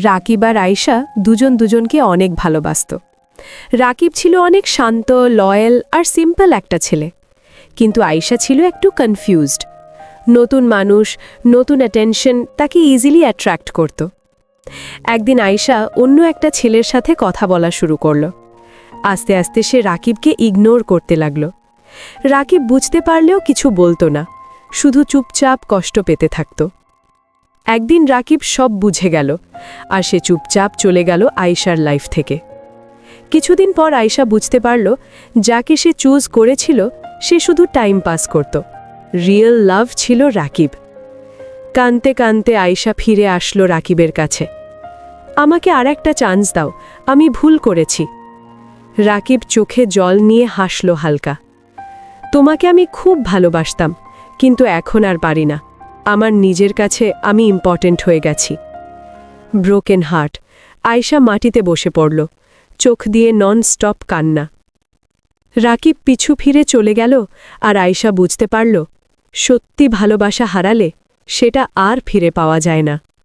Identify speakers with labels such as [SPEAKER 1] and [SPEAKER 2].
[SPEAKER 1] রাকিব আর আয়শা দুজন দুজনকে অনেক ভালোবাসত। রাকিব ছিল অনেক শান্ত, লয়াল আর সিম্পল একটা ছেলে, কিন্তু আয়শা ছিল একটু কনফিউজড। নতুন মানুষ, নতুন অ্যাটেনশন তাকে ইজিলি অ্যাট্রাক্ট করত। একদিন আয়শা অন্য একটা ছেলের সাথে কথা বলা শুরু করল। আস্তে আস্তে সে রাকিবকে ইগনোর করতে লাগল। রাকিব বুঝতে পারলেও কিছু বলতো না, শুধু চুপচাপ কষ্ট পেতে থাকত। একদিন রাকিব সব বুঝে গেল, আর সে চুপচাপ চলে গেল আয়শার লাইফ থেকে। কিছুদিন পর আয়শা বুঝতে পারল, যাকে সে চুজ করেছিল সে শুধু টাইম পাস করত, রিয়েল লাভ ছিল রাকিব। কানতে কানতে আয়শা ফিরে আসলো রাকিবের কাছে। আমাকে আর একটা চান্স দাও, আমি ভুল করেছি। রাকিব চোখে জল নিয়ে হাসল হালকা। তোমাকে আমি খুব ভালোবাসতাম, কিন্তু এখন আর পারি না। আমার নিজের কাছে আমি ইম্পর্টেন্ট হয়ে গেছি। Broken heart. আয়শা মাটিতে বসে পড়ল, চোখ দিয়ে নন স্টপ কান্না। রাকিব পিছু ফিরে চলে গেল, আর আয়শা বুঝতে পারল, সত্যি ভালোবাসা হারালে সেটা আর ফিরে পাওয়া যায় না।